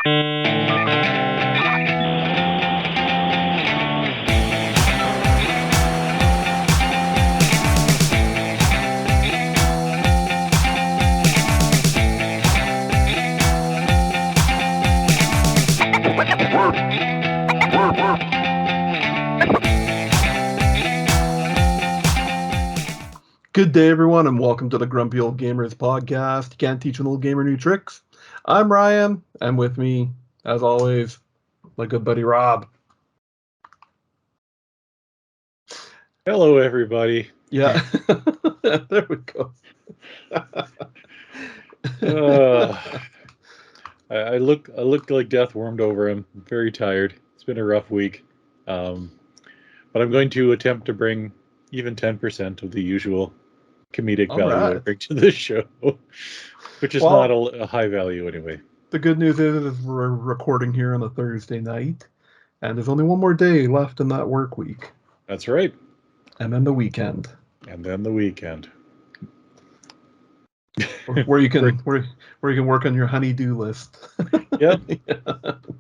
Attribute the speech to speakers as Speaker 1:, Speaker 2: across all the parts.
Speaker 1: Good day, everyone, and welcome to the Grumpy Old Gamers podcast. You can't teach an old gamer new tricks. I'm Ryan, and with me, as always, my good buddy Rob.
Speaker 2: Hello, everybody.
Speaker 1: Yeah, there we go.
Speaker 2: I look like death warmed over him. I'm very tired. It's been a rough week, but I'm going to attempt to bring even 10% of the usual comedic value I bring to this show, which is not a high value anyway.
Speaker 1: The good news is we're recording here on a Thursday night, and there's only one more day left in that work week.
Speaker 2: That's right.
Speaker 1: And then the weekend. Where you can where you can work on your honey-do list.
Speaker 2: Yep.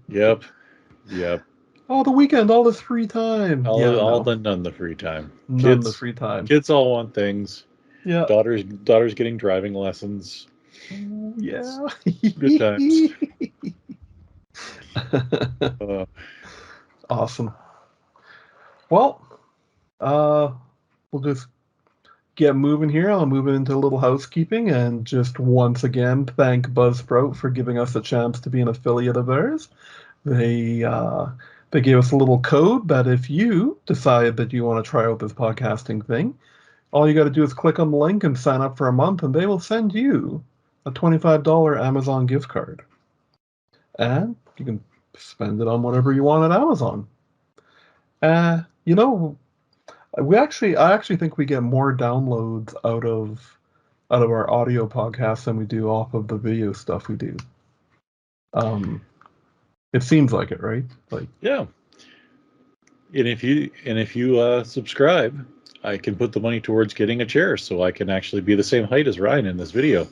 Speaker 2: Yep.
Speaker 1: Oh, the weekend, all this free time.
Speaker 2: None the free time. Kids all want things.
Speaker 1: Yeah.
Speaker 2: Daughter's getting driving lessons.
Speaker 1: Ooh, yeah.
Speaker 2: Good times.
Speaker 1: Awesome. Well, we'll just get moving here. I'll move into a little housekeeping and just once again thank Buzzsprout for giving us a chance to be an affiliate of theirs. They gave us a little code that if you decide that you want to try out this podcasting thing, all you got to do is click on the link and sign up for a month, and they will send you a $25 Amazon gift card. And you can spend it on whatever you want at Amazon. I actually think we get more downloads out of our audio podcasts than we do off of the video stuff we do. It seems like it, right?
Speaker 2: Yeah. And if you subscribe, I can put the money towards getting a chair so I can actually be the same height as Ryan in this video.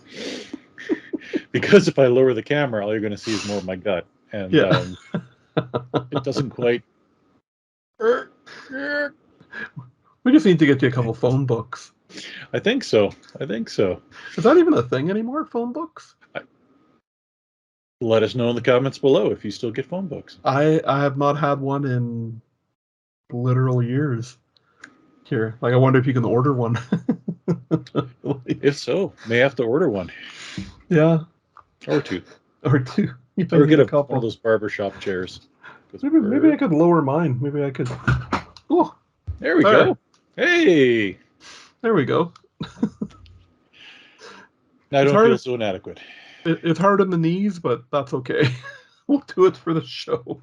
Speaker 2: Because if I lower the camera, all you're going to see is more of my gut. And it doesn't quite...
Speaker 1: We just need to get you a couple phone books.
Speaker 2: I think so. Is
Speaker 1: that even a thing anymore, phone books?
Speaker 2: Let us know in the comments below if you still get phone books.
Speaker 1: I have not had one in literal years. Here, I wonder if you can order one.
Speaker 2: If so, may have to order one.
Speaker 1: Yeah.
Speaker 2: Or two.
Speaker 1: You
Speaker 2: or get a couple of those barbershop chairs.
Speaker 1: Maybe I could lower mine. Maybe I could. Oh,
Speaker 2: there we go. Hey,
Speaker 1: there we go.
Speaker 2: I don't feel so inadequate.
Speaker 1: It's hard in the knees, but that's okay. We'll do it for the show.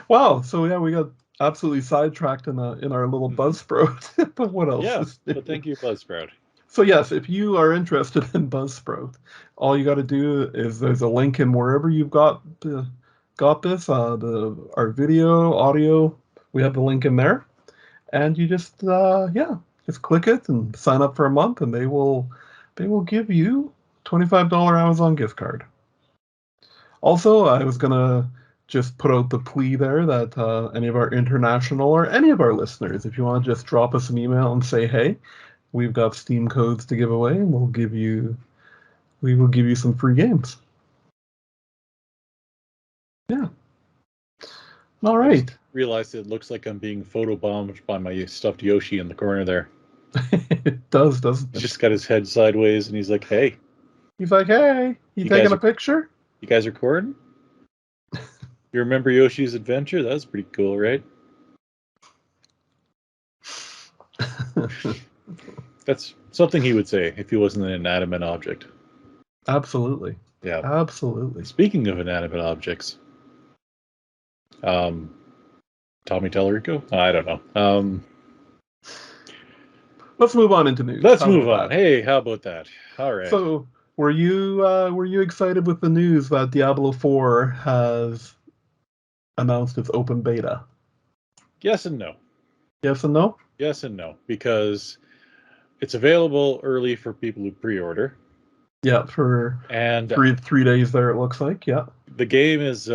Speaker 1: Wow. So yeah, we got absolutely sidetracked in our little Buzzsprout. But what else?
Speaker 2: Yeah, but thank you, Buzzsprout.
Speaker 1: So yes, if you are interested in Buzzsprout, all you got to do is there's a link in wherever you've got this. Our video, audio, we have the link in there, and you just click it and sign up for a month, and they will give you $25 Amazon gift card. Also, I was gonna just put out the plea there that any of our international or any of our listeners, if you want to just drop us an email and say, hey, we've got Steam codes to give away, and we will give you some free games. Yeah. All right.
Speaker 2: I just realized it looks like I'm being photobombed by my stuffed Yoshi in the corner there.
Speaker 1: It does, doesn't it?
Speaker 2: He's just got his head sideways, and he's like, hey.
Speaker 1: He's like, hey, you taking a picture?
Speaker 2: You guys recording? You remember Yoshi's Adventure? That was pretty cool, right? That's something he would say if he wasn't an inanimate object.
Speaker 1: Absolutely.
Speaker 2: Yeah.
Speaker 1: Absolutely.
Speaker 2: Speaking of inanimate objects, Tommy Tallarico? I don't know.
Speaker 1: Let's move on into news.
Speaker 2: Let's move on. Hey, how about that? All right.
Speaker 1: So, were you excited with the news that Diablo 4 has announced its open beta?
Speaker 2: Yes and no.
Speaker 1: Yes and no?
Speaker 2: Yes and no, because it's available early for people who pre-order.
Speaker 1: Yeah, for
Speaker 2: And
Speaker 1: 3 days there, it looks like. Yeah.
Speaker 2: the game is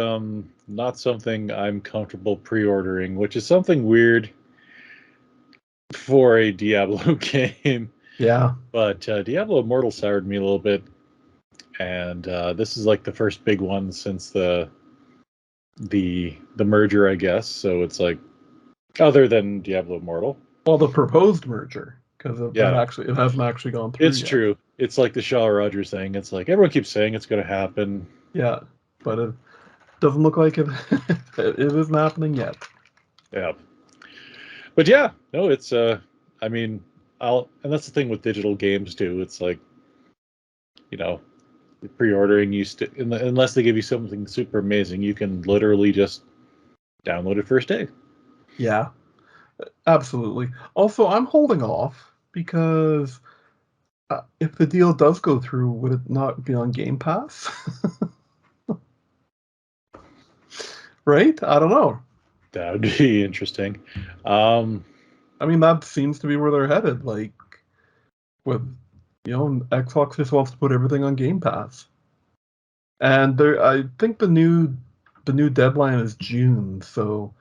Speaker 2: not something I'm comfortable pre-ordering, which is something weird for a Diablo game.
Speaker 1: Yeah.
Speaker 2: But Diablo Immortal soured me a little bit, and this is like the first big one since the merger, I guess. So it's like, other than Diablo Immortal.
Speaker 1: Well, the proposed merger, because
Speaker 2: Yeah,
Speaker 1: it hasn't actually gone through
Speaker 2: it's
Speaker 1: yet.
Speaker 2: true. It's like the Shaw Rogers thing. It's like everyone keeps saying it's going to happen.
Speaker 1: Yeah, but it doesn't look like it. It isn't happening yet.
Speaker 2: Yeah, but yeah, no, it's I mean, and that's the thing with digital games too. It's like, you know, pre-ordering unless they give you something super amazing, you can literally just download it first day.
Speaker 1: Yeah, absolutely. Also, I'm holding off because if the deal does go through, would it not be on Game Pass? Right? I don't know.
Speaker 2: That would be interesting. Um,
Speaker 1: I mean, that seems to be where they're headed. Like with Xbox just wants to put everything on Game Pass, and I think the new deadline is June, so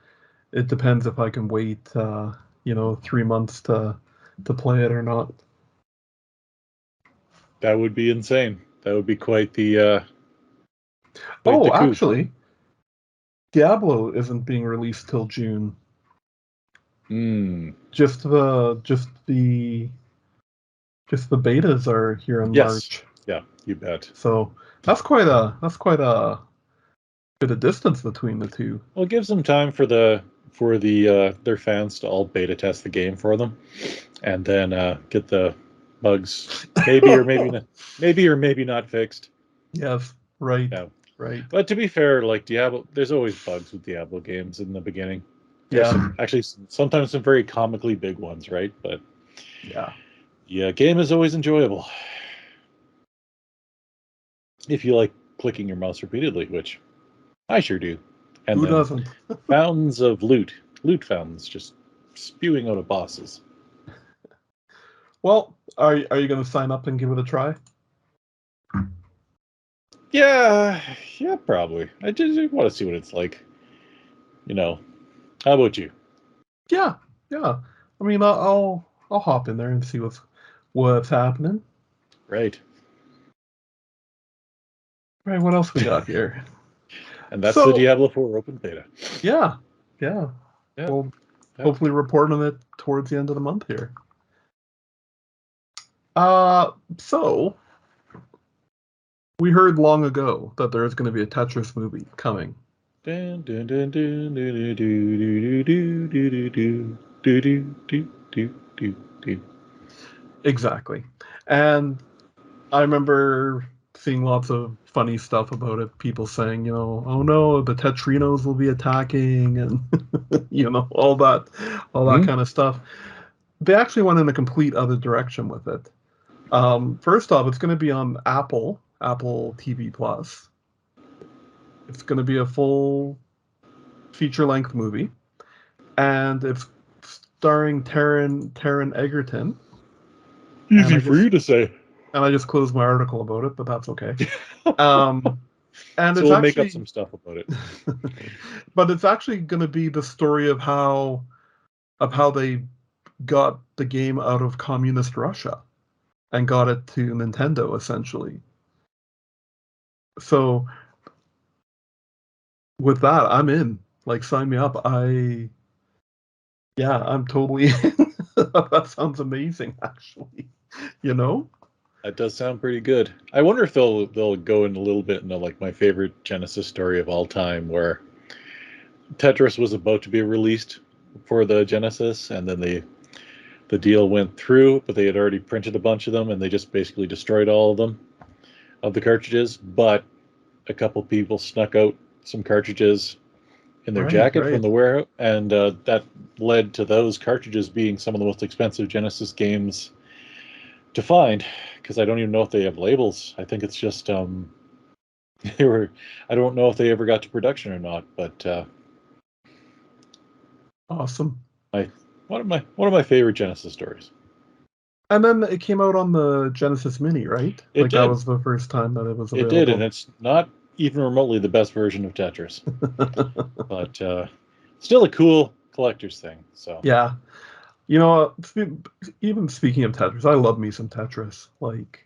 Speaker 1: it depends if I can wait, 3 months to play it or not.
Speaker 2: that would be insane. That would be quite the
Speaker 1: Oh,
Speaker 2: coup.
Speaker 1: actually, Diablo isn't being released till June.
Speaker 2: Hmm.
Speaker 1: Just the betas are here in
Speaker 2: Yes.
Speaker 1: March.
Speaker 2: Yeah, you bet.
Speaker 1: So that's quite a bit of distance between the two.
Speaker 2: Well, it gives them time for their fans to all beta test the game for them, and then get the bugs maybe or maybe not fixed.
Speaker 1: Yes, right,
Speaker 2: Yeah,
Speaker 1: right.
Speaker 2: but to be fair, like Diablo, there's always bugs with Diablo games in the beginning. There's
Speaker 1: Yeah,
Speaker 2: actually sometimes some very comically big ones, right? But
Speaker 1: yeah.
Speaker 2: yeah, game is always enjoyable if you like clicking your mouse repeatedly, which I sure do. And
Speaker 1: Who
Speaker 2: then
Speaker 1: doesn't?
Speaker 2: fountains of loot fountains just spewing out of bosses.
Speaker 1: Well, are you going to sign up and give it a try?
Speaker 2: Yeah, yeah, probably. I just want to see what it's like. How about you?
Speaker 1: Yeah, yeah. I mean, I'll hop in there and see what's happening.
Speaker 2: Right.
Speaker 1: Right, what else we got here?
Speaker 2: And that's the
Speaker 1: So,
Speaker 2: Diablo 4 open beta.
Speaker 1: yeah, yeah.
Speaker 2: Yeah.
Speaker 1: We'll
Speaker 2: Yeah.
Speaker 1: hopefully report on it towards the end of the month here. So we heard long ago that there is going to be a Tetris movie coming.
Speaker 2: Dun, dun, dun, dun, dun, dun, dun, dun, dun, dun, dun, dun, dun, dun, dun.
Speaker 1: Exactly. And I remember seeing lots of funny stuff about it. People saying, oh no, the Tetrinos will be attacking, and all that
Speaker 2: Hmm?
Speaker 1: kind of stuff. They actually went in a complete other direction with it. First off, it's going to be on Apple TV Plus. It's going to be a full feature-length movie, and it's starring Taron Egerton. And
Speaker 2: Easy
Speaker 1: I
Speaker 2: for
Speaker 1: just
Speaker 2: you to say.
Speaker 1: and I just closed my article about it, but that's okay. Um, and
Speaker 2: So
Speaker 1: it's
Speaker 2: we'll make up
Speaker 1: actually,
Speaker 2: some stuff about it.
Speaker 1: but it's actually going to be the story of how they got the game out of communist Russia and got it to Nintendo essentially. So with that, I'm in. Like, sign me up. Yeah, I'm totally in. That sounds amazing, actually. You know?
Speaker 2: That does sound pretty good. I wonder if they'll go in a little bit into like my favorite Genesis story of all time, where Tetris was about to be released for the Genesis, and then the deal went through, but they had already printed a bunch of them, and they just basically destroyed all of them of the cartridges. But a couple people snuck out some cartridges in their
Speaker 1: Right,
Speaker 2: jacket from
Speaker 1: right.
Speaker 2: the warehouse, and that led to those cartridges being some of the most expensive Genesis games to find. Because I don't even know if they have labels. I think it's just they were. I don't know if they ever got to production or not. But
Speaker 1: Awesome.
Speaker 2: my one of my favorite Genesis stories.
Speaker 1: And then it came out on the Genesis Mini, right?
Speaker 2: It
Speaker 1: Like that
Speaker 2: did.
Speaker 1: was the first time that it was
Speaker 2: It did, and
Speaker 1: available.
Speaker 2: it's not even remotely the best version of Tetris, but still a cool collector's thing. So
Speaker 1: Yeah. You know, even speaking of Tetris, I love me some Tetris. Like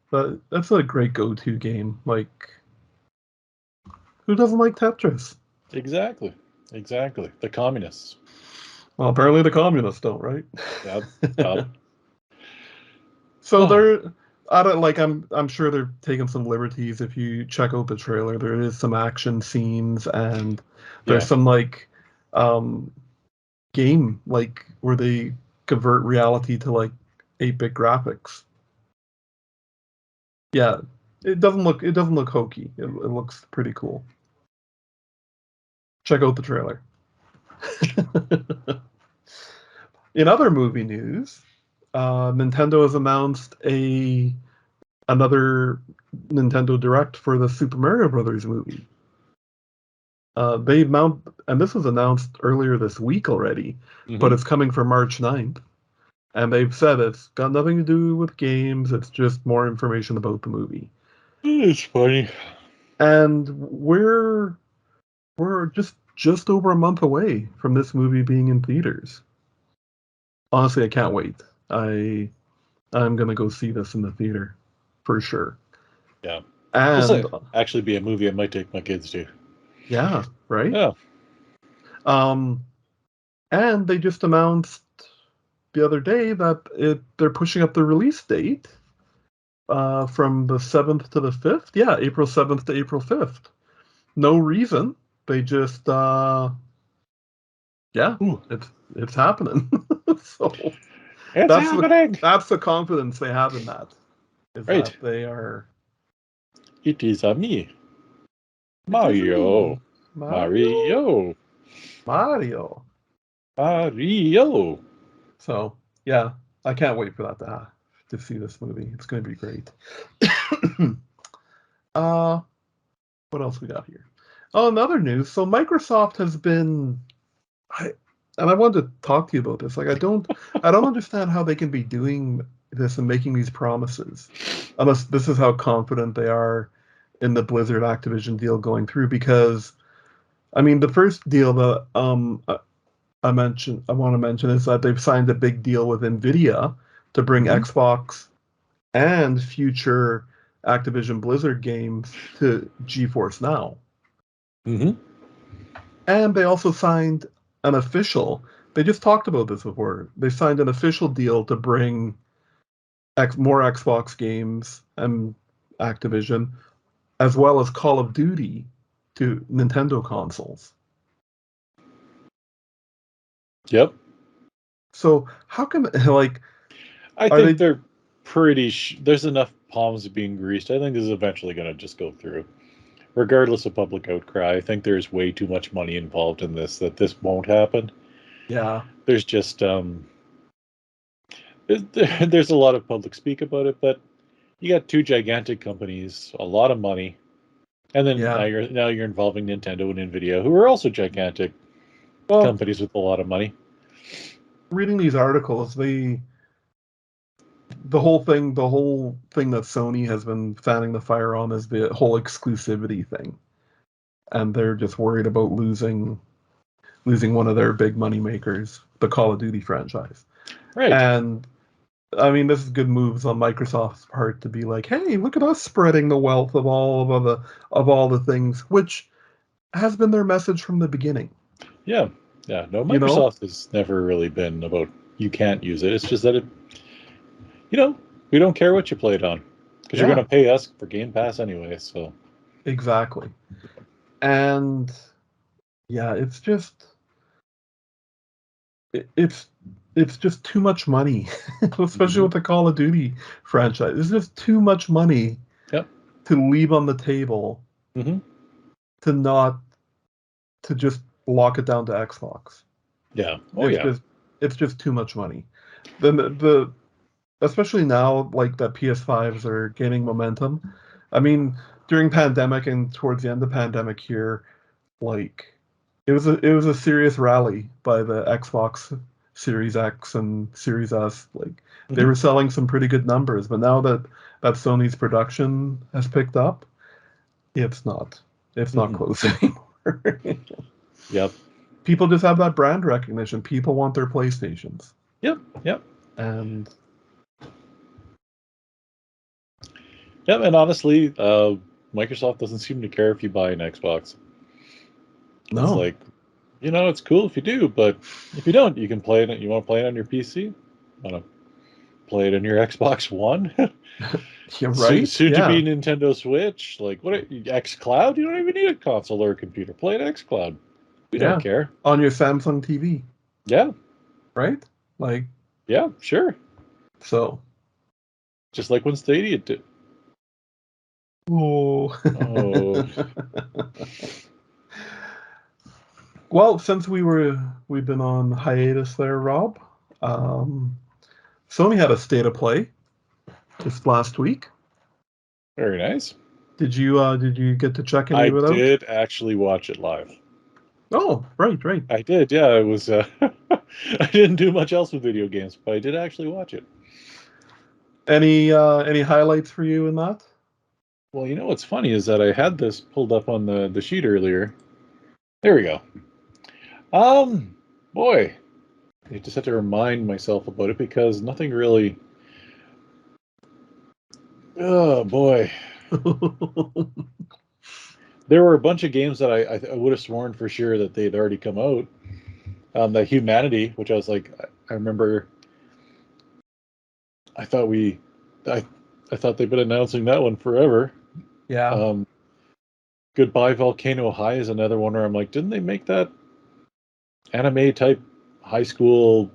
Speaker 1: that's a great go-to game. Like, who doesn't like Tetris?
Speaker 2: exactly, exactly. The communists.
Speaker 1: Well, apparently the communists don't, right?
Speaker 2: Yep. Yep.
Speaker 1: So
Speaker 2: Oh,
Speaker 1: they're, I don't like. I'm sure they're taking some liberties. If you check out the trailer, there is some action scenes, and there's
Speaker 2: yeah.
Speaker 1: some like, um, game like where they convert reality to like 8-bit graphics. Yeah, it doesn't look hokey. It looks pretty cool. Check out the trailer. In other movie news, Nintendo has announced a another Nintendo Direct for the Super Mario Brothers movie. And this was announced earlier this week already, but
Speaker 2: Mm-hmm.
Speaker 1: it's coming for March 9th. And they've said it's got nothing to do with games, it's just more information about the movie.
Speaker 2: It's funny.
Speaker 1: And we're just over a month away from this movie being in theaters. Honestly, I can't wait. I'm gonna go see this in the theater for sure.
Speaker 2: Yeah. This
Speaker 1: And
Speaker 2: will actually be a movie I might take my kids to.
Speaker 1: yeah, right.
Speaker 2: Yeah.
Speaker 1: Um, and they just announced the other day that they're pushing up the release date from the 7th to the 5th. Yeah, April 7th to April 5th. No reason. They just yeah,
Speaker 2: Ooh,
Speaker 1: it's happening. So
Speaker 2: it's
Speaker 1: that's the
Speaker 2: happening.
Speaker 1: that's the confidence they have in that, is
Speaker 2: Right.
Speaker 1: that they are.
Speaker 2: It is a me,
Speaker 1: It is
Speaker 2: Mario.
Speaker 1: me, Mario,
Speaker 2: Mario.
Speaker 1: Mario.
Speaker 2: Mario.
Speaker 1: So yeah, I can't wait for that to see this movie. It's going to be great. uh, what else we got here? Oh, another news. So Microsoft has been, I, and I wanted to talk to you about this. Like, I don't understand how they can be doing this and making these promises, unless this is how confident they are in the Blizzard Activision deal going through. Because I mean, the first deal that I want to mention is that they've signed a big deal with Nvidia to bring
Speaker 2: Mm-hmm.
Speaker 1: Xbox and future Activision Blizzard games to GeForce Now.
Speaker 2: Mm-hmm.
Speaker 1: And they also signed an official, they just talked about this before. They signed an official deal to bring more Xbox games and Activision, as well as Call of Duty to Nintendo consoles.
Speaker 2: Yep.
Speaker 1: So how come, like,
Speaker 2: I
Speaker 1: are
Speaker 2: think
Speaker 1: they,
Speaker 2: they're pretty. There's enough palms being greased. I think this is eventually going to just go through, regardless of public outcry. I think there's way too much money involved in this that this won't happen.
Speaker 1: yeah,
Speaker 2: There's just there's a lot of public speak about it, but you got two gigantic companies, a lot of money, and then
Speaker 1: yeah.
Speaker 2: now you're involving Nintendo and Nvidia, who are also gigantic
Speaker 1: Well,
Speaker 2: companies with a lot of money.
Speaker 1: reading these articles, the whole thing that Sony has been fanning the fire on is the whole exclusivity thing, and they're just worried about losing one of their big money makers, the Call of Duty franchise.
Speaker 2: Right.
Speaker 1: And I mean, this is good moves on Microsoft's part to be like, hey, look at us spreading the wealth of all the things, which has been their message from the beginning.
Speaker 2: Yeah. Yeah. No,
Speaker 1: You know,
Speaker 2: Microsoft has never really been about you can't use it. It's just that you know, we don't care what you play it on because you're going
Speaker 1: yeah,
Speaker 2: to pay us for Game Pass anyway. So,
Speaker 1: exactly. And yeah, it's it's just too much money, especially
Speaker 2: hmm
Speaker 1: with the Call of Duty franchise. It's just too much money
Speaker 2: yep.
Speaker 1: to leave on the table
Speaker 2: hmm
Speaker 1: to not to just lock it down to Xbox.
Speaker 2: Yeah. Oh,
Speaker 1: It's
Speaker 2: yeah.
Speaker 1: just it's just too much money. The especially now, like that PS5s are gaining momentum. I mean, during pandemic and towards the end of pandemic here, like it was a serious rally by the Xbox Series X and Series S. Like they were selling some pretty good numbers, but now that Sony's production has picked up, it's not close anymore.
Speaker 2: Yep.
Speaker 1: People just have that brand recognition. People want their PlayStations.
Speaker 2: Yep.
Speaker 1: And
Speaker 2: honestly, Microsoft doesn't seem to care if you buy an Xbox.
Speaker 1: no.
Speaker 2: It's like, it's cool if you do, but if you don't, you can play it. You want to play it on your PC? Want to play it on your Xbox One?
Speaker 1: You're right.
Speaker 2: Soon to be Nintendo Switch. Like, what? XCloud? You don't even need a console or a computer. Play it XCloud. We don't care.
Speaker 1: On your Samsung TV.
Speaker 2: Yeah.
Speaker 1: Right? Like.
Speaker 2: Yeah, sure.
Speaker 1: So.
Speaker 2: Just like when Stadia did.
Speaker 1: Oh. Well, since we've been on hiatus there, Rob, Sony had a state of play just last week.
Speaker 2: Very nice.
Speaker 1: Did you get to check any of it out?
Speaker 2: I did actually watch it live.
Speaker 1: Oh, right.
Speaker 2: I did, yeah. It was. I didn't do much else with video games, but I did actually watch it. Any
Speaker 1: highlights for you in that?
Speaker 2: Well, what's funny is that I had this pulled up on the sheet earlier. There we go. Boy, I just have to remind myself about it because nothing really. Oh boy. There were a bunch of games that I would have sworn for sure that they'd already come out. The Humanity, which I was like, I remember. I thought they've been announcing that one forever.
Speaker 1: Yeah.
Speaker 2: Goodbye Volcano High is another one where I'm like, didn't they make that anime type high school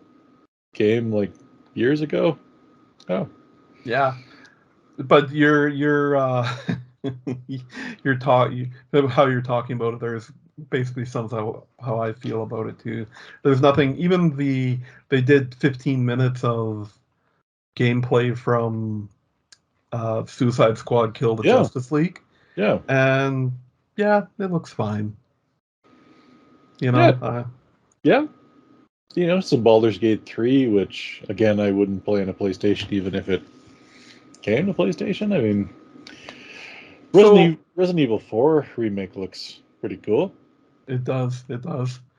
Speaker 2: game like years ago? Oh.
Speaker 1: Yeah. But you're how you're talking about it, there's basically sums how I feel about it too. There's nothing, even they did 15 minutes of gameplay from Suicide Squad Kill the Justice League.
Speaker 2: Yeah.
Speaker 1: And yeah, it looks fine.
Speaker 2: Yeah. Some Baldur's Gate 3, which again I wouldn't play on a PlayStation even if it came to PlayStation. I mean, Resident Evil 4 remake looks pretty cool.
Speaker 1: It does.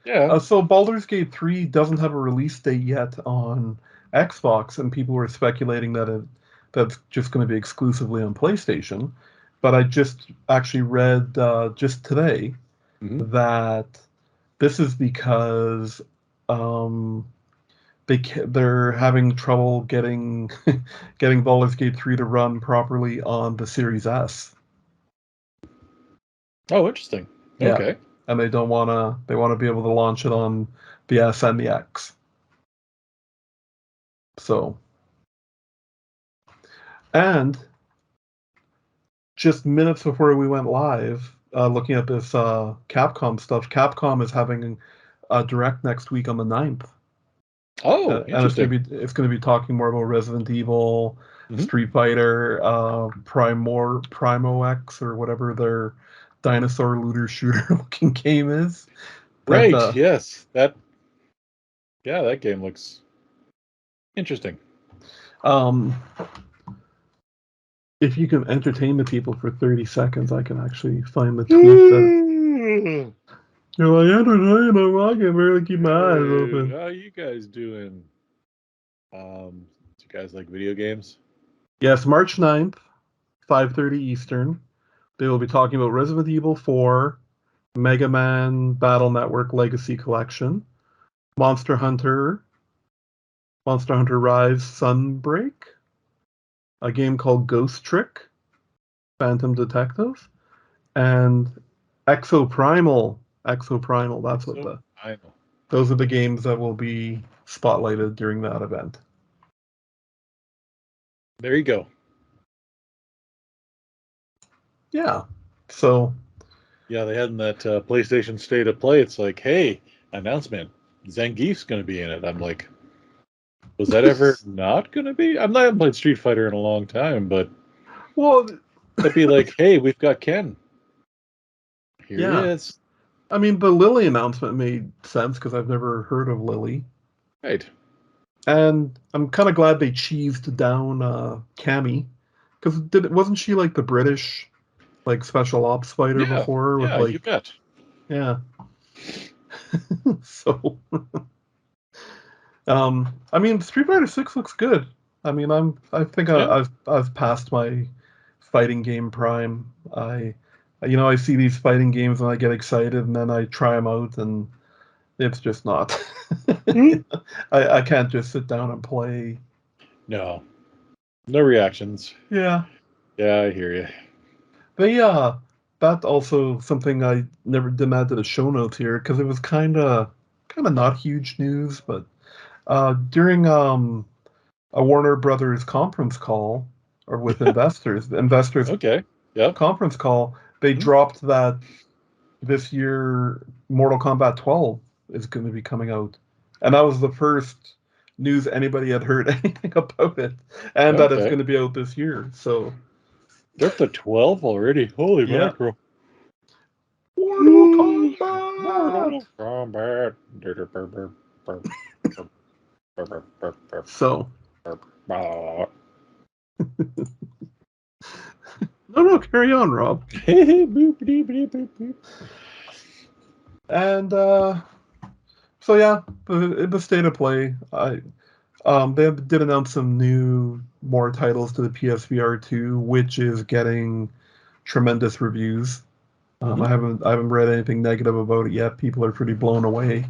Speaker 2: Yeah.
Speaker 1: So Baldur's Gate 3 doesn't have a release date yet on Xbox, and people were speculating that that's just going to be exclusively on PlayStation. But I just actually read just today that this is because they're having trouble getting Baldur's Gate 3 to run properly on the Series S.
Speaker 2: Oh, interesting.
Speaker 1: Yeah.
Speaker 2: Okay.
Speaker 1: And they want to be able to launch it on the S and the X. So, and just minutes before we went live, looking at this Capcom stuff, Capcom is having a direct next week on the 9th.
Speaker 2: Oh, interesting.
Speaker 1: And it's going to be talking more about Resident Evil, Street Fighter, Primo X, or whatever their dinosaur looter shooter looking game is.
Speaker 2: Right. Yes. That game looks interesting.
Speaker 1: If you can entertain the people for 30 seconds, I can actually find the tweet that you're like, entertain them. I can barely keep my eyes open.
Speaker 2: How are you guys doing? Do you guys like video games?
Speaker 1: Yes, March 9th, 5:30 Eastern. They will be talking about Resident Evil 4, Mega Man Battle Network Legacy Collection, Monster Hunter Rise Sunbreak, a game called Ghost Trick, Phantom Detective, and Exoprimal. That's what those are the games that will be spotlighted during that event.
Speaker 2: There you go.
Speaker 1: Yeah. So.
Speaker 2: Yeah, they had in that PlayStation State of Play. It's like, hey, announcement: Zangief's going to be in it. I'm like, was that ever not going to be? I haven't played Street Fighter in a long time, but it'd be like, hey, we've got Ken. Here he is.
Speaker 1: I mean, the Lily announcement made sense because I've never heard of Lily.
Speaker 2: Right.
Speaker 1: And I'm kind of glad they cheesed down Cammy, because wasn't she like the British like special ops fighter
Speaker 2: Yeah.
Speaker 1: before with
Speaker 2: Yeah, you
Speaker 1: like
Speaker 2: bet.
Speaker 1: yeah. So I mean Street Fighter 6 looks good. I mean I think
Speaker 2: Yeah.
Speaker 1: I've passed my fighting game prime. I see these fighting games and I get excited and then I try them out and it's just not.
Speaker 2: Mhm.
Speaker 1: I can't just sit down and play.
Speaker 2: No. No reactions.
Speaker 1: Yeah.
Speaker 2: Yeah, I hear you.
Speaker 1: But yeah, that's also something I never didn't add to the show notes here because it was kind of not huge news, but during a Warner Brothers conference call or with investors
Speaker 2: Okay. Yep.
Speaker 1: conference call, they
Speaker 2: Mhm.
Speaker 1: dropped that this year Mortal Kombat 12 is going to be coming out, and that was the first news anybody had heard anything about it, and that it's
Speaker 2: Okay.
Speaker 1: going to be out this year. So
Speaker 2: They're up to 12 already. Holy
Speaker 1: yeah,
Speaker 2: mackerel.
Speaker 1: Mortal Kombat.
Speaker 2: Mortal Kombat.
Speaker 1: So no, carry on, Rob. And so yeah, the state of play. They did announce some more titles to the PSVR 2, which is getting tremendous reviews.
Speaker 2: Mhm.
Speaker 1: I haven't read anything negative about it yet. People are pretty blown away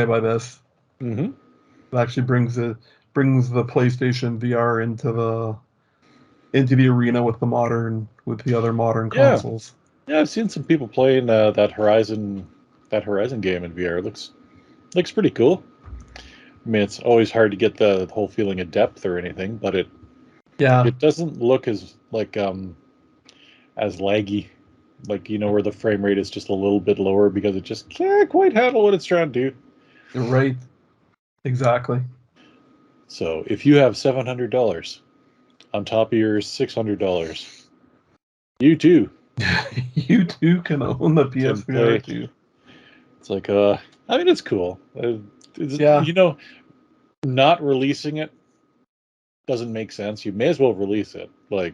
Speaker 1: by this.
Speaker 2: Mhm.
Speaker 1: It actually brings the PlayStation VR into the arena with the other modern
Speaker 2: Yeah.
Speaker 1: consoles.
Speaker 2: Yeah, I've seen some people playing that Horizon game in VR. Looks pretty cool. I mean, it's always hard to get the whole feeling of depth or anything, but it
Speaker 1: Yeah,
Speaker 2: it doesn't look as laggy, like where the frame rate is just a little bit lower because it just can't quite handle what it's trying to do.
Speaker 1: right. Exactly.
Speaker 2: So if you have $700 on top of your $600, you too
Speaker 1: You too can own the
Speaker 2: can
Speaker 1: PSVR
Speaker 2: play.
Speaker 1: too.
Speaker 2: It's like I mean, it's cool.
Speaker 1: Yeah.
Speaker 2: Not releasing it doesn't make sense. You may as well release it, like,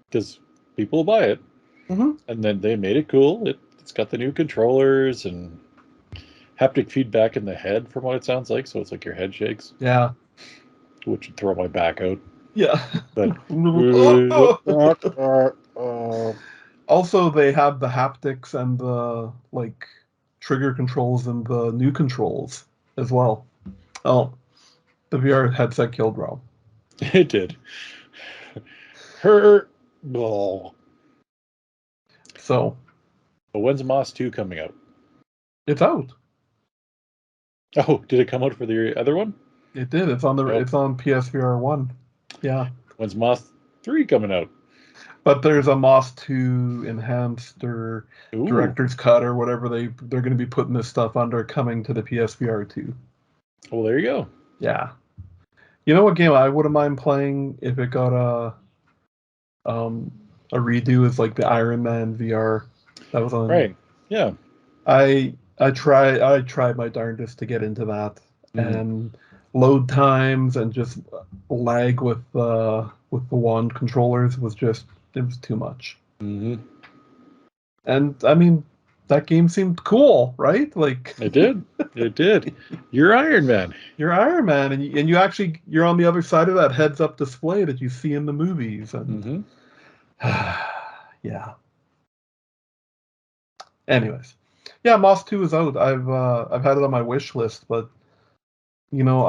Speaker 2: because people will buy it,
Speaker 1: Hmm.
Speaker 2: and then they made it cool. It's got the new controllers and haptic feedback in the head, from what it sounds like. So it's like your head shakes,
Speaker 1: Yeah.
Speaker 2: which would throw my back out.
Speaker 1: Yeah.
Speaker 2: But
Speaker 1: Also, they have the haptics and the like trigger controls and the new controls as well. Oh, the VR headset killed Rob.
Speaker 2: it did. Her. Oh.
Speaker 1: So
Speaker 2: But when's Moss 2 coming out?
Speaker 1: it's out.
Speaker 2: Oh, did it come out for the other one?
Speaker 1: It did.
Speaker 2: Nope.
Speaker 1: It's on PSVR 1. Yeah.
Speaker 2: When's Moss 3 coming out?
Speaker 1: But there's a Moss 2 enhanced or
Speaker 2: Ooh.
Speaker 1: director's cut or whatever they're going to be putting this stuff under coming to the PSVR 2.
Speaker 2: Well, there you go.
Speaker 1: Yeah. You know what game I wouldn't mind playing if it got um a redo is like the Iron Man VR that was on.
Speaker 2: Right. Yeah.
Speaker 1: I tried my darndest to get into that,
Speaker 2: Mhm.
Speaker 1: and load times and just lag with the wand controllers was just it was too much.
Speaker 2: Mhm.
Speaker 1: And I mean that game seemed cool, right? Like
Speaker 2: It did. It did. You're Iron Man.
Speaker 1: you're Iron Man and you actually you're on the other side of that heads up display that you see in the movies and
Speaker 2: Mhm.
Speaker 1: yeah. Anyways, yeah, Moss 2 is out. I've had it on my wish list, but you know,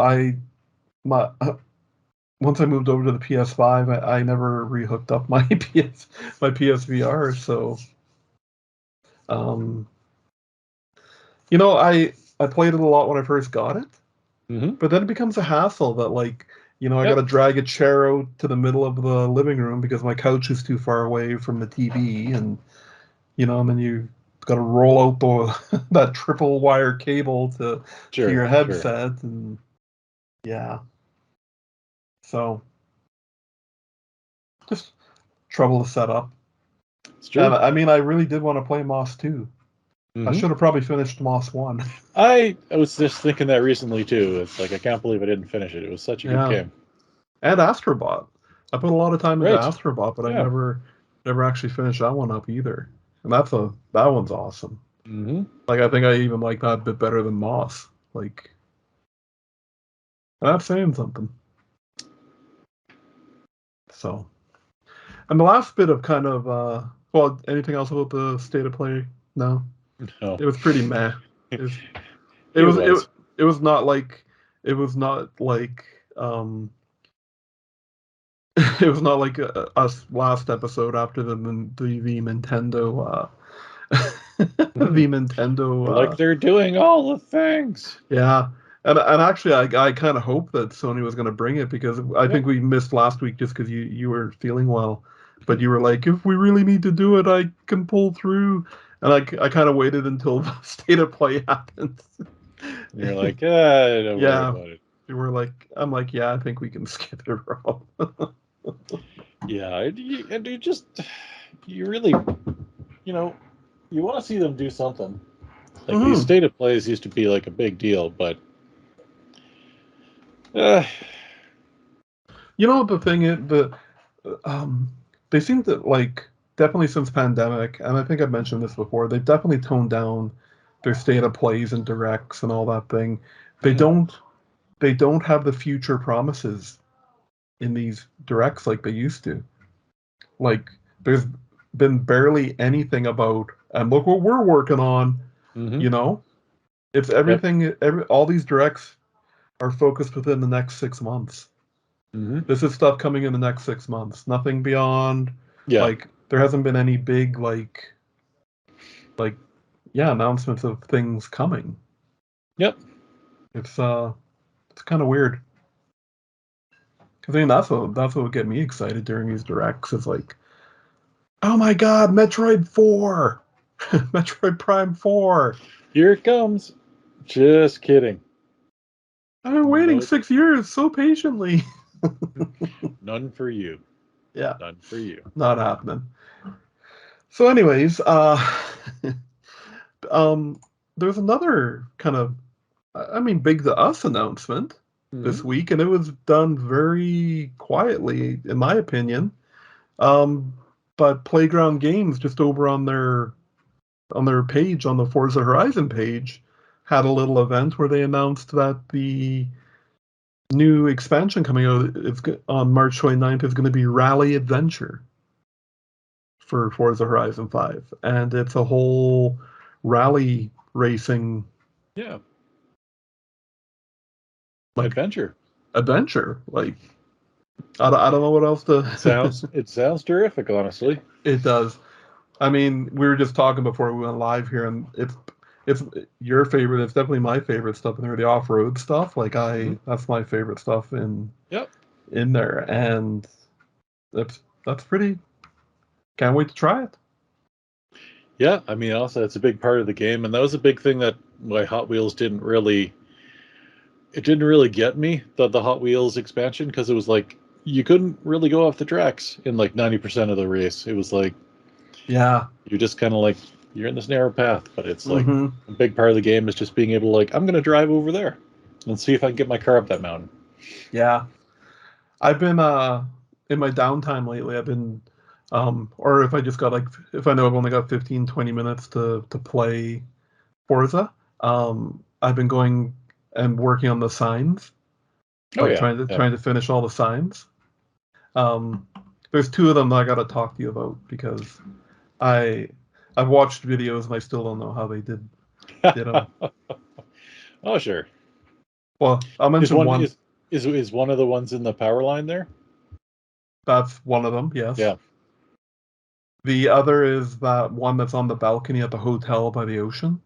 Speaker 1: my once I moved over to the PS5, I never rehooked up my my PSVR. So, um, I played it a lot when I first got it,
Speaker 2: Mhm.
Speaker 1: but then it becomes a hassle that I got
Speaker 2: Yep.
Speaker 1: to drag a chair out to the middle of the living room because my couch is too far away from the TV, and then you got to roll out the that triple wire cable to
Speaker 2: Sure.
Speaker 1: your
Speaker 2: Sure.
Speaker 1: headset, and yeah, so just trouble to set up.
Speaker 2: It's
Speaker 1: And
Speaker 2: true.
Speaker 1: I mean, I really did want to play Moss too. I should have probably finished Moss 1.
Speaker 2: I was just thinking that recently too. It's like I can't believe I didn't finish it. It was such a good
Speaker 1: Yeah.
Speaker 2: game.
Speaker 1: And Astrobot. I put a lot of time into
Speaker 2: Right.
Speaker 1: Astrobot, but I
Speaker 2: Yeah.
Speaker 1: never actually finished that one up either. And that one's awesome.
Speaker 2: Mm-hmm.
Speaker 1: Like I think I even like that a bit better than Moss. Like, and that's saying something. So, and the last bit of kind of well, anything else about the state of play? No,
Speaker 2: No.
Speaker 1: it was pretty meh. It was
Speaker 2: It was.
Speaker 1: it was not like it was not like um it was not like us last episode after the Nintendo the Nintendo
Speaker 2: Like they're doing all the things.
Speaker 1: yeah. And actually I kind of hope that Sony was going to bring it because I
Speaker 2: Yep.
Speaker 1: think we missed last week just because you were feeling well, but you were like, if we really need to do it, I can pull through. And I kind of waited until the state of play happened.
Speaker 2: And you're like, don't worry
Speaker 1: Yeah,
Speaker 2: about it.
Speaker 1: I'm like, yeah, I think we can skip it, Rob.
Speaker 2: Yeah, and you just, you really, you know, you want to see them do something. Like these
Speaker 1: Mhm.
Speaker 2: state of plays used to be like a big deal, but
Speaker 1: You know the thing is they seem to like definitely since pandemic, and I think I've mentioned this before, they've definitely toned down their state of plays and directs and all that thing. They
Speaker 2: mhm.
Speaker 1: don't they don't have the future promises in these directs like they used to. Like there's been barely anything about and look what we're working on,
Speaker 2: Mhm.
Speaker 1: you know? It's
Speaker 2: Yep.
Speaker 1: all these directs are focused within the next 6 months.
Speaker 2: Mhm.
Speaker 1: This is stuff coming in the next 6 months. Nothing beyond.
Speaker 2: Yeah.
Speaker 1: Like there hasn't been any big like yeah announcements of things coming.
Speaker 2: Yep.
Speaker 1: It's kind of weird. Because I mean that's what would get me excited during these directs. Is like, oh my god, Metroid 4, Metroid Prime 4.
Speaker 2: Here it comes. Just kidding.
Speaker 1: I've been waiting
Speaker 2: Nope.
Speaker 1: 6 years so patiently.
Speaker 2: None for you.
Speaker 1: Yeah,
Speaker 2: None for you.
Speaker 1: not happening. So, anyways, um, there's another kind of, I mean, big to us announcement this
Speaker 2: Mhm.
Speaker 1: week, and it was done very quietly, in my opinion. Um, but Playground Games, just over on their page, on the Forza Horizon page, had a little event where they announced that the new expansion coming out on March 29th is going to be Rally Adventure for Forza Horizon 5. And it's a whole rally racing
Speaker 2: Yeah.
Speaker 1: like
Speaker 2: Adventure.
Speaker 1: adventure. Like I don't know what else to
Speaker 2: It sounds terrific, honestly.
Speaker 1: it does. I mean, we were just talking before we went live here, and it's your favorite. It's definitely my favorite stuff in there. The off road stuff, like
Speaker 2: Mhm.
Speaker 1: that's my favorite stuff
Speaker 2: Yep.
Speaker 1: in there, and that's pretty. Can't wait to try it.
Speaker 2: Yeah, I mean, also it's a big part of the game, and that was a big thing that why Hot Wheels didn't really get me, the Hot Wheels expansion, because it was like you couldn't really go off the tracks in like 90% of the race. It was like
Speaker 1: Yeah.
Speaker 2: you're just kind of like you're in this narrow path, but it's like
Speaker 1: Mm-hmm.
Speaker 2: a big part of the game is just being able to like I'm gonna drive over there and see if I can get my car up that mountain.
Speaker 1: Yeah. I've been in my downtime lately, I've been or if I just got like if I know I've only got 15, 20 minutes to play Forza, I've been going and working on the signs,
Speaker 2: Oh
Speaker 1: like
Speaker 2: yeah, yeah.
Speaker 1: trying to finish all the signs. Um, there's two of them that I got to talk to you about because I I've watched videos and I still don't know how they did them.
Speaker 2: Oh sure.
Speaker 1: Well, I'll
Speaker 2: Is
Speaker 1: mention
Speaker 2: one
Speaker 1: one.
Speaker 2: is one of the ones in the power line there?
Speaker 1: That's one of them. Yes.
Speaker 2: Yeah.
Speaker 1: The other is that one that's on the balcony at the hotel by the ocean.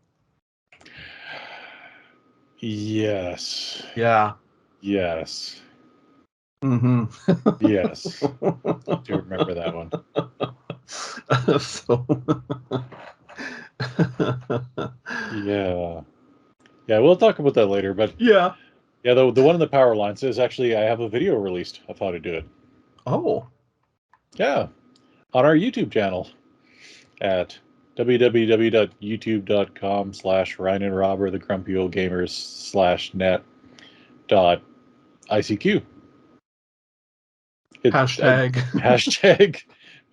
Speaker 2: Yes.
Speaker 1: Yeah.
Speaker 2: Yes.
Speaker 1: Mm-hmm.
Speaker 2: Yes. Do remember that one.
Speaker 1: So
Speaker 2: Yeah. Yeah, we'll talk about that later, but
Speaker 1: yeah.
Speaker 2: yeah, the one in the power line says actually I have a video released of how to do it.
Speaker 1: Oh.
Speaker 2: Yeah. On our YouTube channel at www.youtube.com/Ryan and Rob or the Grumpy Old Gamers/net.icq.
Speaker 1: Hashtag.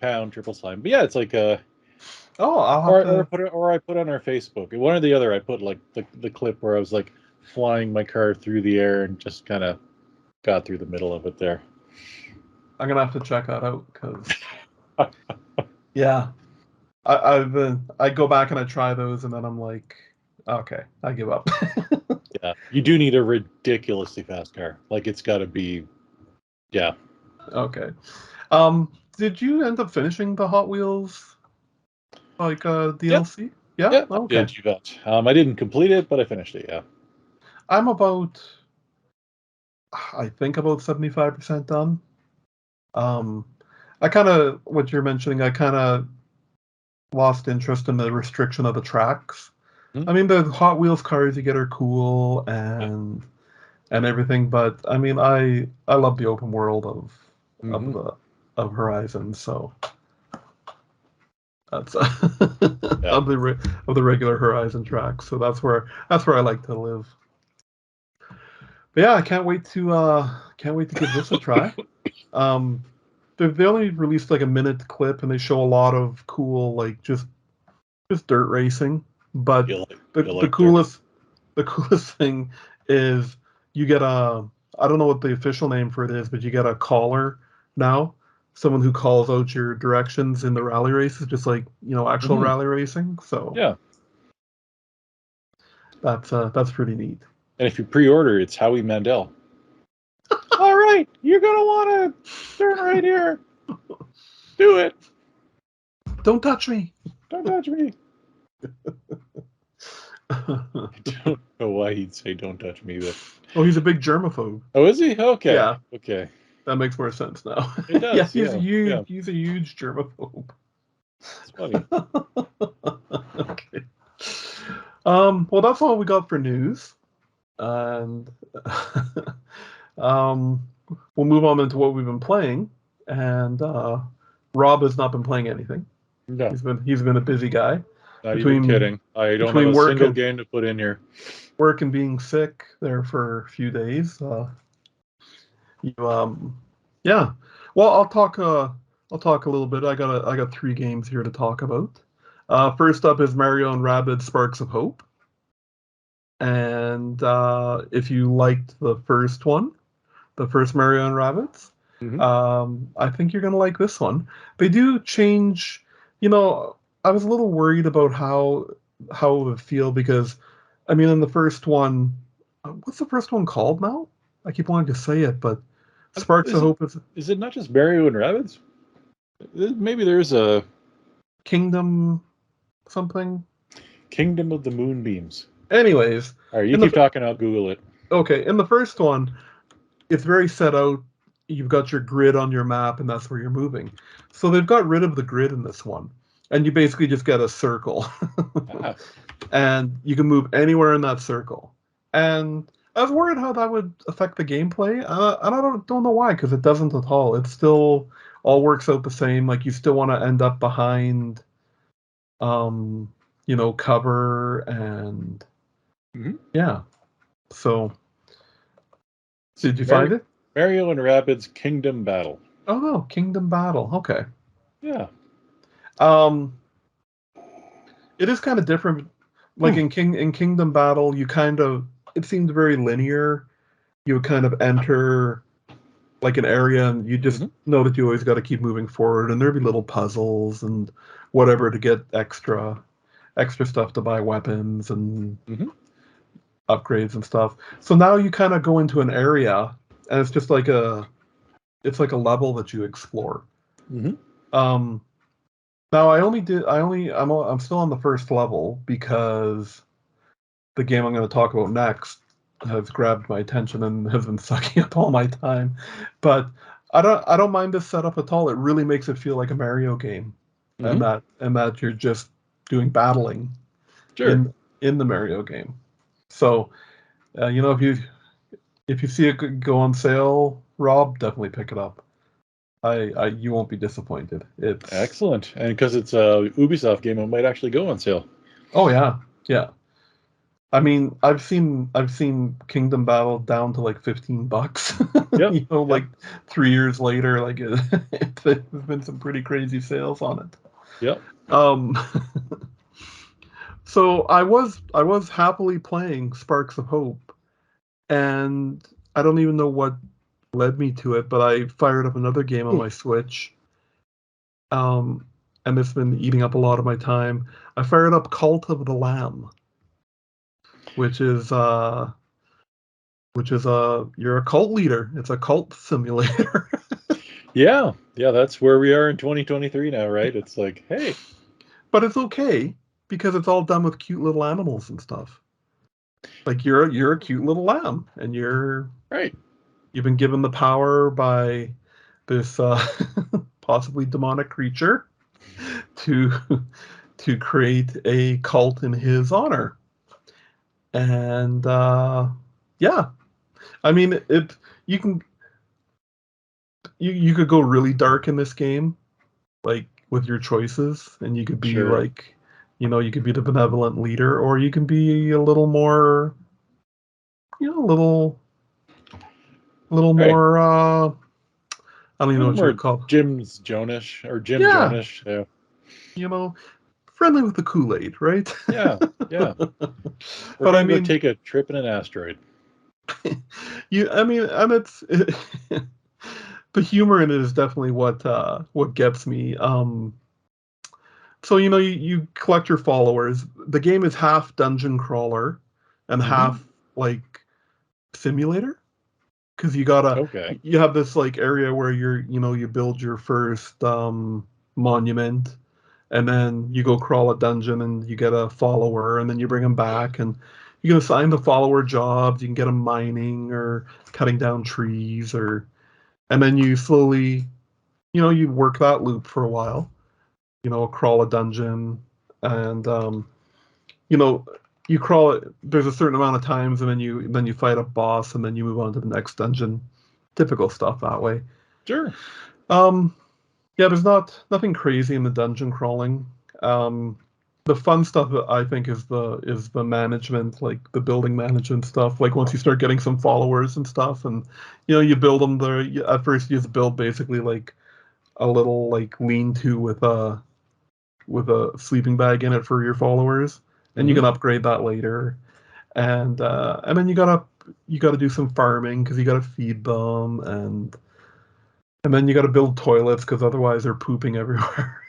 Speaker 2: Hashtag #/ But yeah, it's like
Speaker 1: Oh, I'll have to.
Speaker 2: I put on our Facebook. One or the other, I put like the clip where I was like flying my car through the air and just kind of got through the middle of it there.
Speaker 1: I'm gonna have to check that out because, yeah, I go back and I try those and then I'm like, okay, I give up.
Speaker 2: Yeah, you do need a ridiculously fast car. Like it's got to be, yeah.
Speaker 1: Okay. Did you end up finishing the Hot Wheels DLC? Yeah.
Speaker 2: Yeah, I
Speaker 1: Okay.
Speaker 2: did. You bet. I didn't complete it, but I finished it. Yeah.
Speaker 1: I'm about, I think about 75% done. I kind of, what you're mentioning, I kind of lost interest in the restriction of the tracks.
Speaker 2: Hmm?
Speaker 1: I mean, the Hot Wheels cars you get are cool
Speaker 2: Yeah.
Speaker 1: and everything, but I mean, I love the open world of
Speaker 2: Mm-hmm.
Speaker 1: the of Horizon, so that's
Speaker 2: Yeah.
Speaker 1: of the regular Horizon tracks. So that's where I like to live. But yeah, I can't wait to give this a try. Um, they only released like a minute clip, and they show a lot of cool like just dirt racing. But
Speaker 2: You
Speaker 1: the
Speaker 2: like
Speaker 1: the
Speaker 2: dirt.
Speaker 1: coolest the coolest thing is you get a I don't know what the official name for it is, but you get a caller now, someone who calls out your directions in the rally races, just like actual
Speaker 2: Mm-hmm.
Speaker 1: rally racing. So
Speaker 2: Yeah.
Speaker 1: that's pretty neat.
Speaker 2: And if you pre-order, it's Howie Mandel. All right, you're gonna want to turn right here. Do it.
Speaker 1: Don't touch me.
Speaker 2: Don't touch me. I don't know why he'd say "don't touch me," but
Speaker 1: Oh, he's a big germaphobe.
Speaker 2: oh, is he? Okay.
Speaker 1: Yeah,
Speaker 2: Okay.
Speaker 1: that makes more sense now.
Speaker 2: It
Speaker 1: Yeah,
Speaker 2: does. Yeah. Yeah.
Speaker 1: he's a huge germaphobe.
Speaker 2: It's funny.
Speaker 1: Okay. Well, that's all we got for news, and um, we'll move on into what we've been playing. And Rob has not been playing anything.
Speaker 2: No,
Speaker 1: He's been a busy guy
Speaker 2: not even
Speaker 1: between
Speaker 2: kidding. I don't have
Speaker 1: between
Speaker 2: a single game to put in here.
Speaker 1: work and being sick there for a few days. You yeah. Well, I'll talk a little bit. I got three games here to talk about. First up is Mario and Rabbids Sparks of Hope. And if you liked the first one, the first Mario and Rabbids,
Speaker 2: Mm-hmm.
Speaker 1: I think you're gonna like this one. They do change. You know, I was a little worried about how it would feel because, I mean, in the first one, what's the first one called now? I keep wanting to say it, but Sparks of Hope
Speaker 2: Is it not just Mario and Rabbids? Maybe there's a
Speaker 1: Kingdom something.
Speaker 2: Kingdom of the Moonbeams.
Speaker 1: Anyways,
Speaker 2: All right, you
Speaker 1: in
Speaker 2: keep
Speaker 1: the
Speaker 2: talking. I'll Google it.
Speaker 1: okay, in the first one, it's very set out. You've got your grid on your map, and that's where you're moving. So they've got rid of the grid in this one, and you basically just get a circle,
Speaker 2: Ah,
Speaker 1: and you can move anywhere in that circle. And I was worried how that would affect the gameplay, and I don't know why, because it doesn't at all. It still all works out the same. Like you still want to end up behind, um, cover and
Speaker 2: mm-hmm.
Speaker 1: yeah. So did you find it?
Speaker 2: Mario and Rabbids Kingdom Battle.
Speaker 1: Oh no, Kingdom Battle. Okay.
Speaker 2: Yeah.
Speaker 1: Um, it is kind of different. Like in Kingdom Battle, it seemed very linear. You would kind of enter like an area, and you just know that you always got to keep moving forward, and there'd be little puzzles and whatever to get extra stuff to buy weapons and upgrades and stuff. So now you kind of go into an area, and it's just like a level that you explore.
Speaker 2: Mm-hmm.
Speaker 1: Now I'm still on the first level because the game I'm going to talk about next has grabbed my attention and has been sucking up all my time. But I don't mind this setup at all. It really makes it feel like a Mario game, and that you're just doing battling
Speaker 2: Sure.
Speaker 1: in the Mario game. So if you see it go on sale, Rob, definitely pick it up. you won't be disappointed. It's
Speaker 2: Excellent. And because it's a Ubisoft game, it might actually go on sale.
Speaker 1: Oh yeah, yeah. I mean, I've seen Kingdom Battle down to like $15.
Speaker 2: Yep.
Speaker 1: You know,
Speaker 2: Yep.
Speaker 1: like 3 years later, like there's been some pretty crazy sales on it.
Speaker 2: Yep.
Speaker 1: Um, so I was happily playing Sparks of Hope, and I don't even know what led me to it, but I fired up another game on my Switch. Um, and it's been eating up a lot of my time. I fired up Cult of the Lamb, which is you're a cult leader. It's a cult simulator.
Speaker 2: Yeah. Yeah. That's where we are in 2023 now, right? It's like, hey.
Speaker 1: But it's okay because it's all done with cute little animals and stuff. Like you're a cute little lamb, and
Speaker 2: Right.
Speaker 1: you've been given the power by this possibly demonic creature to to create a cult in his honor. And yeah, I mean it. You can you could go really dark in this game, like with your choices, and you could be
Speaker 2: Sure.
Speaker 1: like, you could be the benevolent leader, or you can be a little more, a little
Speaker 2: Right.
Speaker 1: more. I don't even know what you
Speaker 2: More
Speaker 1: would call.
Speaker 2: Jim
Speaker 1: Yeah,
Speaker 2: Jonish. Yeah.
Speaker 1: you know, friendly with the Kool-Aid, right?
Speaker 2: Yeah. Yeah. We're
Speaker 1: But I
Speaker 2: going to go
Speaker 1: mean,
Speaker 2: take a trip in an asteroid.
Speaker 1: I mean, and the humor in it is definitely what gets me. So you collect your followers. The game is half dungeon crawler and
Speaker 2: Mm-hmm.
Speaker 1: half like simulator, because you have this like area where you build your first monument, and then you go crawl a dungeon and you get a follower, and then you bring them back, and you can assign the follower jobs. You can get them mining or cutting down trees, and then you slowly, you work that loop for a while. Crawl a dungeon, and you know, you crawl it. There's a certain amount of times, and then you fight a boss, and then you move on to the next dungeon. Typical stuff that way.
Speaker 2: Sure.
Speaker 1: Um, yeah, there's nothing crazy in the dungeon crawling. Um, the fun stuff that I think is the management, like the building management stuff. Like once you start getting some followers and stuff, and you build them there. At first, you just build basically like a little like lean-to with a sleeping bag in it for your followers, and you
Speaker 2: Mm-hmm.
Speaker 1: can upgrade that later. And then you gotta do some farming because you gotta feed them, and then you gotta build toilets because otherwise they're pooping everywhere.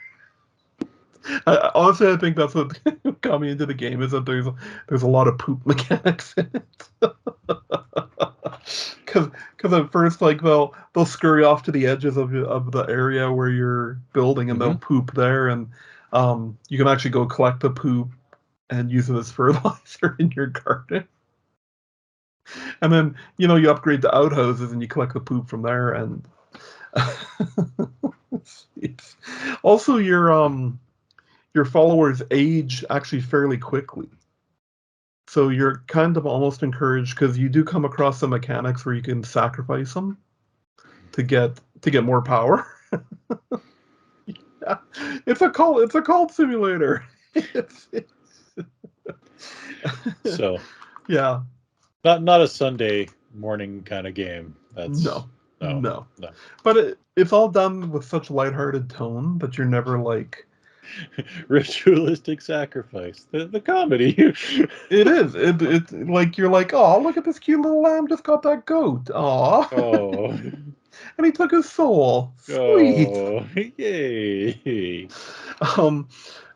Speaker 1: Honestly, I think that's what got me into the game, is that there's a lot of poop mechanics in it. Because at first, like they'll scurry off to the edges of the area where you're building, and they'll
Speaker 2: Mm-hmm.
Speaker 1: poop there, and you can actually go collect the poop and use it as fertilizer in your garden. And then you upgrade the outhouses and you collect the poop from there, and it's also your followers age actually fairly quickly. So you're kind of almost encouraged, because you do come across some mechanics where you can sacrifice them to get more power. Yeah. It's a cult simulator. It's
Speaker 2: So
Speaker 1: yeah.
Speaker 2: not a Sunday morning kind of game. That's
Speaker 1: No.
Speaker 2: no,
Speaker 1: No.
Speaker 2: no.
Speaker 1: But it's all done with such lighthearted tone that you're never like,
Speaker 2: Ritualistic sacrifice. The comedy.
Speaker 1: it is. It like you're like, oh, look at this cute little lamb just got that goat. Aw.
Speaker 2: Oh.
Speaker 1: And he took his soul. Sweet.
Speaker 2: Oh. Yay.
Speaker 1: Um,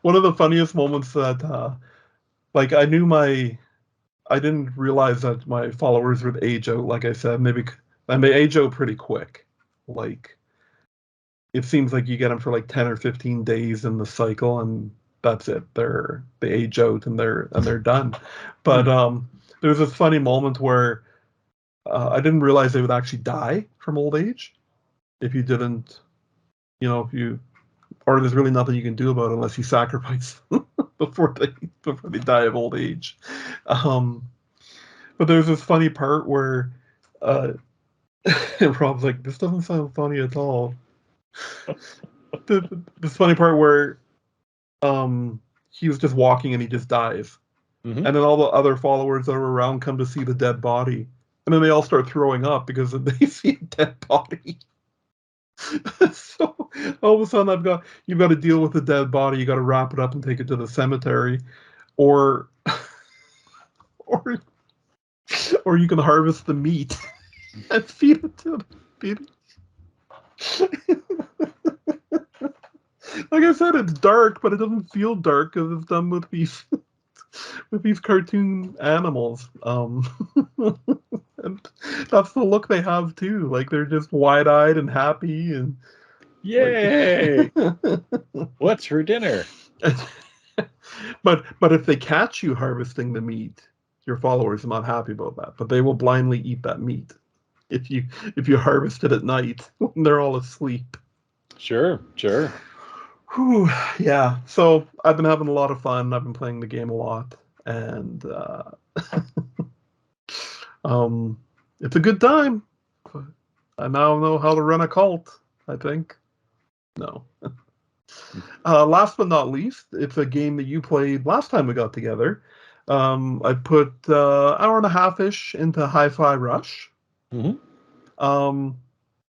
Speaker 1: One of the funniest moments that like I didn't realize that my followers would age out, like I said, and they age out pretty quick. Like it seems like you get them for like 10 or 15 days in the cycle, and that's it. They age out, and they're done. But there was this funny moment where I didn't realize they would actually die from old age if you didn't, if you or there's really nothing you can do about it unless you sacrifice before they die of old age. Um, but there's this funny part where uh, Rob's like, "This doesn't sound funny at all." This funny part where he was just walking and he just dies.
Speaker 2: Mm-hmm.
Speaker 1: And then all the other followers that are around come to see the dead body. And then they all start throwing up because they see a dead body. So all of a sudden you've got to deal with the dead body, you got to wrap it up and take it to the cemetery. Or or or you can harvest the meat and feed it to the baby. Like I said, it's dark, but it doesn't feel dark because it's done with these cartoon animals. And that's the look they have too. Like they're just wide-eyed and happy and
Speaker 2: Yay!
Speaker 1: like.
Speaker 2: What's for dinner?
Speaker 1: But if they catch you harvesting the meat, your followers are not happy about that. But they will blindly eat that meat if you harvest it at night when they're all asleep.
Speaker 2: Sure, sure.
Speaker 1: Whew, yeah. So I've been having a lot of fun. I've been playing the game a lot, and um, it's a good time. I now know how to run a cult. I think. No. Last but not least, it's a game that you played last time we got together. I put hour and a half ish into Hi-Fi Rush.
Speaker 2: Mm-hmm.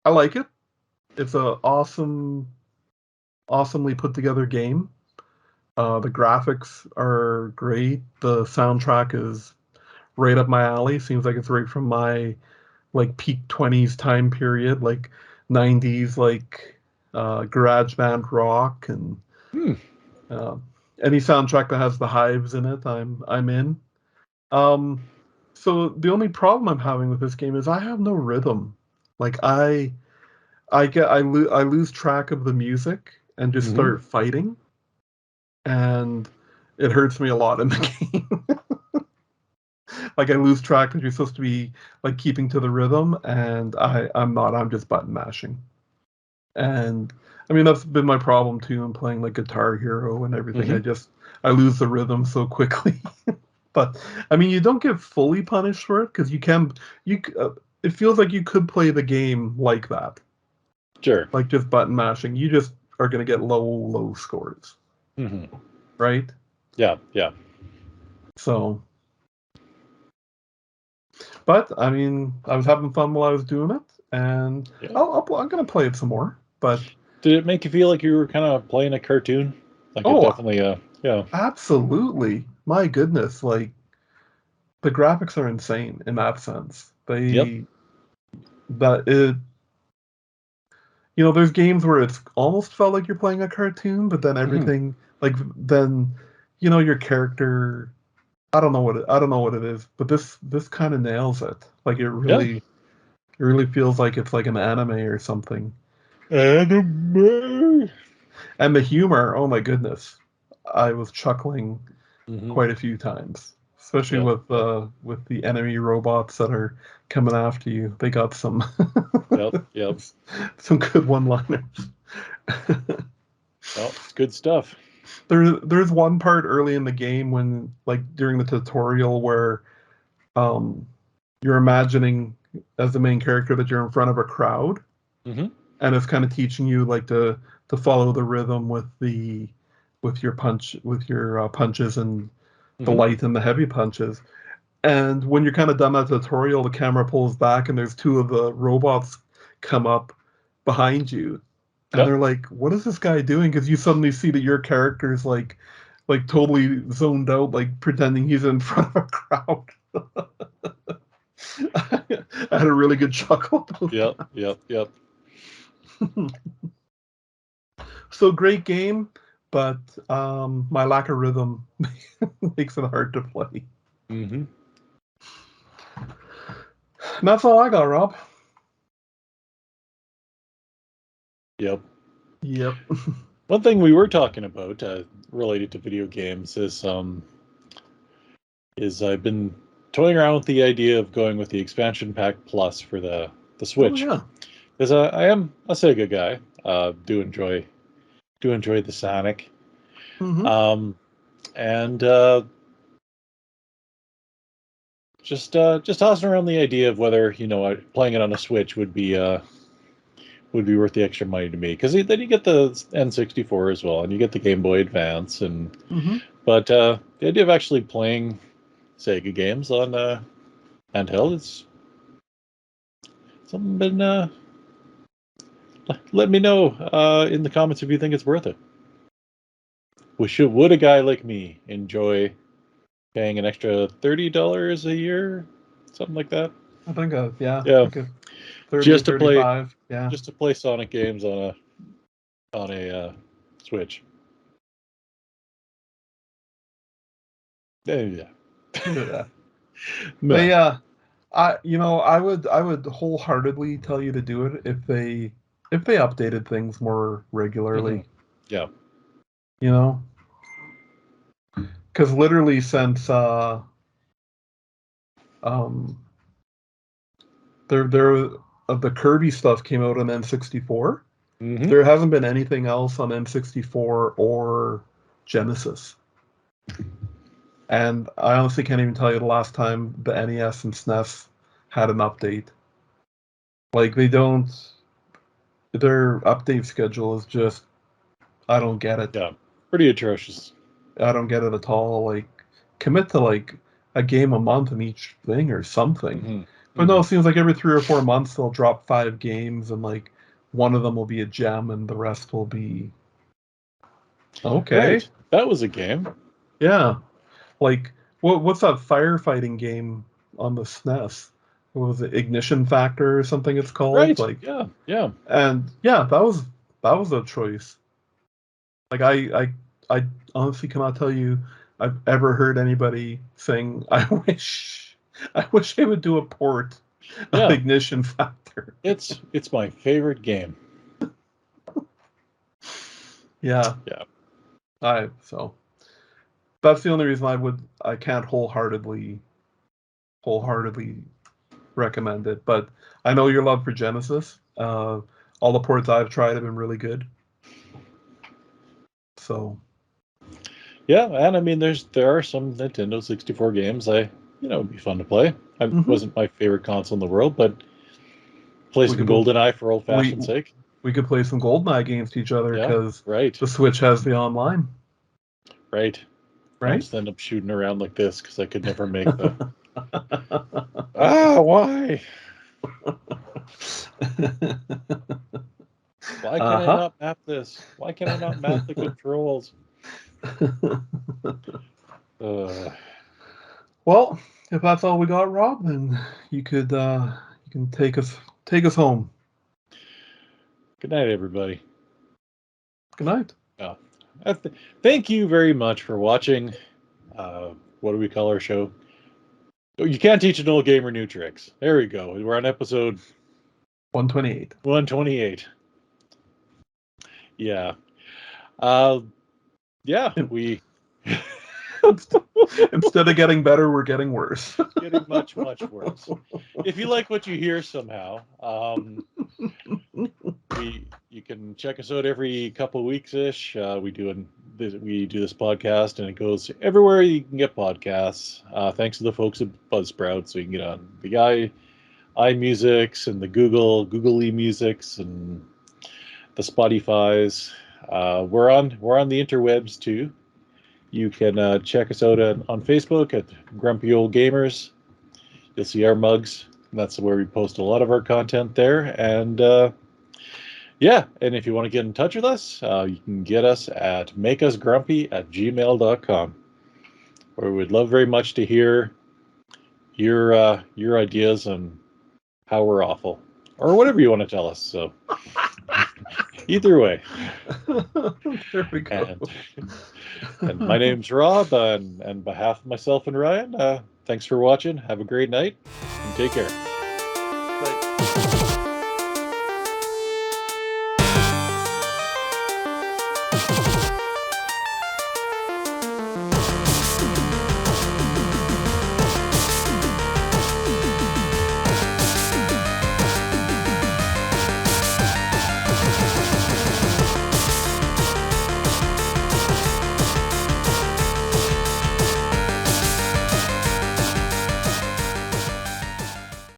Speaker 1: I like it. It's a awesomely put together game. The graphics are great. The soundtrack is right up my alley. Seems like it's right from my like peak 20s time period, like 90s, like garage band rock and
Speaker 2: Hmm.
Speaker 1: uh, any soundtrack that has the hives in it, I'm in. Um, so the only problem I'm having with this game is I have no rhythm. Like I lose track of the music and just
Speaker 2: Mm-hmm.
Speaker 1: start fighting, and it hurts me a lot in the game. Like I lose track because you're supposed to be like keeping to the rhythm, and I'm not. I'm just button mashing, and I mean that's been my problem too in playing like Guitar Hero and everything.
Speaker 2: Mm-hmm.
Speaker 1: I lose the rhythm so quickly. But I mean, you don't get fully punished for it because it feels like you could play the game like that,
Speaker 2: Sure.
Speaker 1: like just button mashing. You just are going to get low scores,
Speaker 2: Mm-hmm.
Speaker 1: right?
Speaker 2: Yeah, yeah.
Speaker 1: So, but I mean, I was having fun while I was doing it, and
Speaker 2: Yeah.
Speaker 1: I'm going to play it some more. But
Speaker 2: Did it make you feel like you were kind of playing a cartoon? Like it
Speaker 1: oh,
Speaker 2: definitely, yeah.
Speaker 1: absolutely! My goodness, like the graphics are insane in that sense.
Speaker 2: Yep.
Speaker 1: That it there's games where it's almost felt like you're playing a cartoon, but then
Speaker 2: Mm-hmm.
Speaker 1: everything like then your character I don't know what it is, but this kind of nails it. Like
Speaker 2: Yeah.
Speaker 1: it really feels like it's like an anime or something.
Speaker 2: Anime.
Speaker 1: And the humor, oh my goodness. I was chuckling
Speaker 2: Mm-hmm.
Speaker 1: quite a few times, especially
Speaker 2: Yep. Yep.
Speaker 1: with the enemy robots that are coming after you. They got some
Speaker 2: Yep. Yep.
Speaker 1: some good one-liners.
Speaker 2: Well, it's good stuff.
Speaker 1: There's one part early in the game when like during the tutorial where um you're imagining as the main character that you're in front of a crowd,
Speaker 2: Mm-hmm.
Speaker 1: and it's kind of teaching you like to follow the rhythm with your punches and the
Speaker 2: Mm-hmm.
Speaker 1: light and the heavy punches. And when you're kind of done that tutorial, the camera pulls back and there's two of the robots come up behind you, and
Speaker 2: Yep.
Speaker 1: they're like, "What is this guy doing?" Because you suddenly see that your character's like totally zoned out, like pretending he's in front of a crowd. I had a really good chuckle.
Speaker 2: Yep. Yep. Yep.
Speaker 1: So great game, but my lack of rhythm makes it hard to play.
Speaker 2: Mm-hmm.
Speaker 1: And that's all I got, Rob.
Speaker 2: Yep.
Speaker 1: Yep.
Speaker 2: One thing we were talking about related to video games is I've been toying around with the idea of going with the expansion pack plus for the
Speaker 1: Oh
Speaker 2: Switch
Speaker 1: yeah.
Speaker 2: because I am a Sega guy. Do enjoy the Sonic.
Speaker 1: Mm-hmm.
Speaker 2: Um, and just tossing around the idea of whether playing it on a Switch would be worth the extra money to me, because then you get the N64 as well, and you get the Game Boy Advance, and but the idea of actually playing Sega games on handheld is something. Let me know in the comments if you think it's worth it. Would a guy like me enjoy paying an extra $30 a year, something like that?
Speaker 1: I think yeah.
Speaker 2: Yeah.
Speaker 1: I think 30,
Speaker 2: Just to
Speaker 1: 35. Yeah.
Speaker 2: Just to play Sonic games on a Switch. Yeah.
Speaker 1: Yeah.
Speaker 2: No.
Speaker 1: They I would wholeheartedly tell you to do it if they updated things more regularly.
Speaker 2: Yeah.
Speaker 1: You know, because literally since the Kirby stuff came out on N64, there hasn't been anything else on N64 or Genesis. And I honestly can't even tell you the last time the NES and SNES had an update. Like, their update schedule is just, I don't get it.
Speaker 2: Yeah, pretty atrocious.
Speaker 1: I don't get it at all. Like, commit to like a game a month in each thing or something. But no, it seems like every 3 or 4 months they'll drop 5 games, and like one of them will be a gem and the rest will be okay.
Speaker 2: Right. That was a game.
Speaker 1: Yeah. Like, what's that firefighting game on the SNES? What was it, Ignition Factor or something it's called?
Speaker 2: Right.
Speaker 1: Like,
Speaker 2: yeah.
Speaker 1: And yeah, that was a choice. Like, I honestly cannot tell you I've ever heard anybody saying, I wish they would do a port of Ignition Factor.
Speaker 2: It's my favorite game.
Speaker 1: Yeah. So that's the only reason I can't wholeheartedly recommend it. But I know your love for Genesis. All the ports I've tried have been really good. So
Speaker 2: yeah, and I mean there are some Nintendo 64 games would be fun to play. It wasn't my favorite console in the world, but play some GoldenEye for old fashioned sake.
Speaker 1: We could play some GoldenEye against each other because the Switch has the online.
Speaker 2: Right. I'll just end up shooting around like this because I could never make the. Why? Why can I not map this? Why can I not map the controls?
Speaker 1: Well, if that's all we got, Rob, then you can take us home.
Speaker 2: Good night, everybody.
Speaker 1: Good night.
Speaker 2: Thank you very much for watching. What do we call our show? You can't teach an old gamer new tricks. There we go. We're on episode
Speaker 1: 128.
Speaker 2: 128. Yeah. We
Speaker 1: instead of getting better, we're getting worse.
Speaker 2: Getting much, much worse. If you like what you hear somehow, you can check us out every couple weeks ish. We do this podcast, and it goes everywhere you can get podcasts. Thanks to the folks at Buzzsprout, so you can get on the iMusics and the Google eMusics and the Spotify's. We're on the interwebs too. You can check us out on Facebook at Grumpy Old Gamers. You'll see our mugs. And that's where we post a lot of our content there. And and if you want to get in touch with us, you can get us at makeusgrumpy@gmail.com. Where we'd love very much to hear your ideas on how we're awful, or whatever you want to tell us. So either way.
Speaker 1: There we go.
Speaker 2: And my name's Rob, and on behalf of myself and Ryan, thanks for watching. Have a great night, and take care.